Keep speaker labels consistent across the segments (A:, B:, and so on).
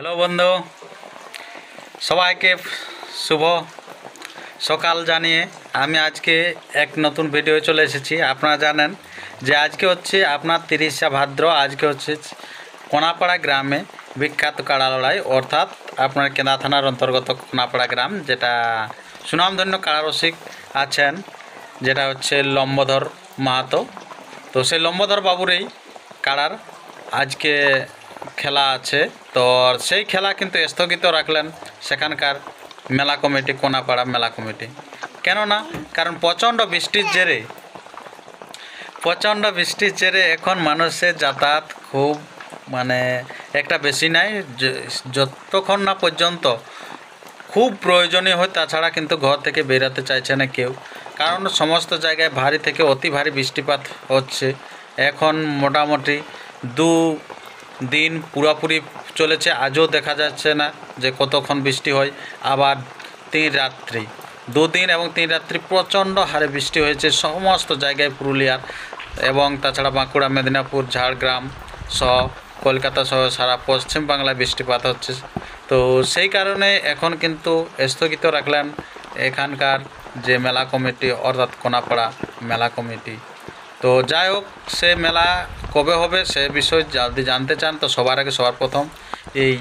A: Hello বন্ধু, সবাইকে শুভ সকাল জানিয়ে আমি আজকে এক নতুন ভিডিও চলে এসেছি। আপনারা জানেন যে আজকে হচ্ছে আপনার 30শে ভাদ্র। আজকে হচ্ছে কোনাপাড়া গ্রামে বিখ্যাত কাড়া লড়াই, অর্থাৎ আপনার কেন্দা থানার অন্তর্গত কোনাপাড়া গ্রাম, যেটা সুনামধন্য কাড়া রসিক আছেন, যেটা হচ্ছে লম্বধর মাহাতো। তো সেই লম্বধর বাবুরই কাড়ার আজকে খেলা আছে। তো সেই খেলা কিন্তু স্থগিত রাখলেন সেখানকার মেলা কমিটি, কোনাপাড়া মেলা কমিটি। কেননা কারণ প্রচণ্ড বৃষ্টির জেরে এখন মানুষের যাতায়াত খুব একটা বেশি নাই। যতক্ষণ না পর্যন্ত খুব প্রয়োজনীয় হয়, তাছাড়া কিন্তু ঘর থেকে বেরোতে চাইছে না কেউ। কারণ সমস্ত জায়গায় ভারী থেকে অতি ভারী বৃষ্টিপাত হচ্ছে। এখন মোটামুটি 2 দিন পুরোপুরি চলেছে, আজও দেখা যাচ্ছে না যে কতক্ষণ বৃষ্টি হয়। আবার 3 রাত্রি, 2 দিন এবং 3 রাত্রি প্রচণ্ড হারে বৃষ্টি হয়েছে সমস্ত জায়গায়, পুরুলিয়ার এবং তাছাড়া বাঁকুড়া, মেদিনীপুর, ঝাড়গ্রাম সহ কলকাতা সহ সারা পশ্চিমবাংলায় বৃষ্টিপাত হচ্ছে। তো সেই কারণে এখন কিন্তু স্থগিত রাখলেন এখানকার যে মেলা কমিটি, অর্থাৎ কোনাপাড়া মেলা কমিটি। তো যাই হোক, সে মেলা কবে হবে সে বিষয়ে যদি জানতে চান, তো সবার আগে সবার প্রথম এই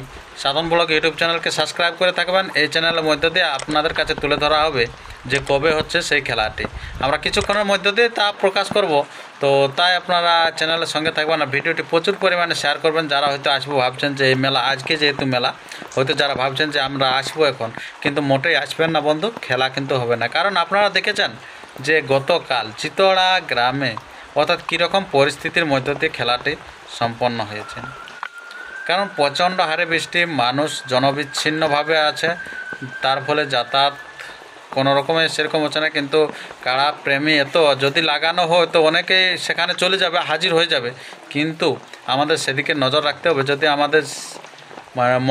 A: সাধন ব্লগ ইউটিউব চ্যানেলকে সাবস্ক্রাইব করে থাকবেন। এই চ্যানেলের মধ্য দিয়ে আপনাদের কাছে তুলে ধরা হবে যে কবে হচ্ছে সেই খেলাটি। আমরা কিছুক্ষণের মধ্য দিয়ে তা প্রকাশ করব। তো তাই আপনারা চ্যানেলের সঙ্গে থাকবেন আর ভিডিওটি প্রচুর পরিমাণে শেয়ার করবেন। যারা হয়তো আসবো ভাবছেন যে এই মেলা আজকে, যেহেতু মেলা, হয়তো যারা ভাবছেন যে আমরা আসবো এখন, কিন্তু মোটেই আসবেন না বন্ধু, খেলা কিন্তু হবে না। কারণ আপনারা দেখেছেন যে গতকাল চিতড়া গ্রামে অর্থাৎ কীরকম পরিস্থিতির মধ্য দিয়ে খেলাটি সম্পন্ন হয়েছে। কারণ প্রচণ্ড হারে বৃষ্টি, মানুষ জনবিচ্ছিন্নভাবে আছে, তার ফলে যাতায়াত কোনো রকমে সেরকম হচ্ছে না। কিন্তু কাড়া প্রেমী এত, যদি লাগানো হয় তো অনেকেই সেখানে চলে যাবে, হাজির হয়ে যাবে। কিন্তু আমাদের সেদিকে নজর রাখতে হবে। যদি আমাদের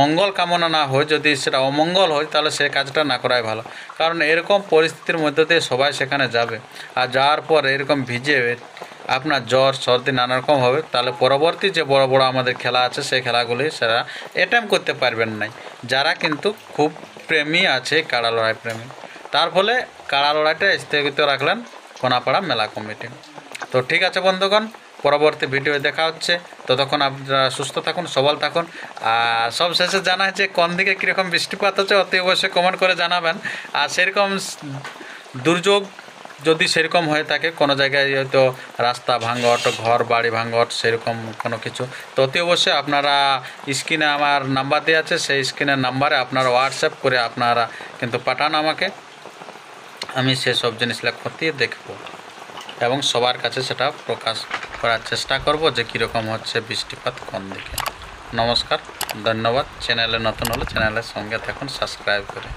A: মঙ্গল কামনা না হয়, যদি সেটা অমঙ্গল হয়, তাহলে সে কাজটা না করাই ভালো। কারণ এরকম পরিস্থিতির মধ্যে দিয়ে সবাই সেখানে যাবে, আর যাওয়ার পর এরকম ভিজে আপনার জ্বর সর্দি নানা রকম হবে, তাহলে পরবর্তী যে বড় বড় আমাদের খেলা আছে সেই খেলাগুলি সেরা অ্যাটেম্প করতে পারবেন না যারা কিন্তু খুব প্রেমী আছে, কাড়া লড়াই প্রেমী। তার ফলে কাড়া লড়াইটা স্থগিত রাখলেন কোনাপাড়া মেলা কমিটি। তো ঠিক আছে বন্ধুগণ, পরবর্তী ভিডিও দেখা হচ্ছে। ততক্ষণ আপনারা সুস্থ থাকুন, সবল থাকুন। আর সবশেষে জানা যে কোন দিকে কীরকম বৃষ্টিপাত হচ্ছে অতি অবশ্যই কমেন্ট করে জানাবেন। আর সেরকম দুর্যোগ যদি সেরকম হয়ে থাকে, কোনো জায়গায় হয়তো রাস্তা ভাঙট, ঘর বাড়ি ভাঙট, সেরকম কোনো কিছু, তো অতি অবশ্যই আপনারা স্ক্রিনে আমার নাম্বার দেওয়া আছে, সেই স্ক্রিনের নাম্বারে আপনারা হোয়াটসঅ্যাপ করে আপনারা কিন্তু পাঠান আমাকে। আমি সেসব জিনিসগুলো খতিয়ে দেখব এবং সবার কাছে সেটা প্রকাশ করার চেষ্টা করব যে কীরকম হচ্ছে বৃষ্টিপাত কোন দিকে। নমস্কার, ধন্যবাদ। চ্যানেলে নতুন হলে চ্যানেলের সঙ্গে থাকুন সাবস্ক্রাইব করে।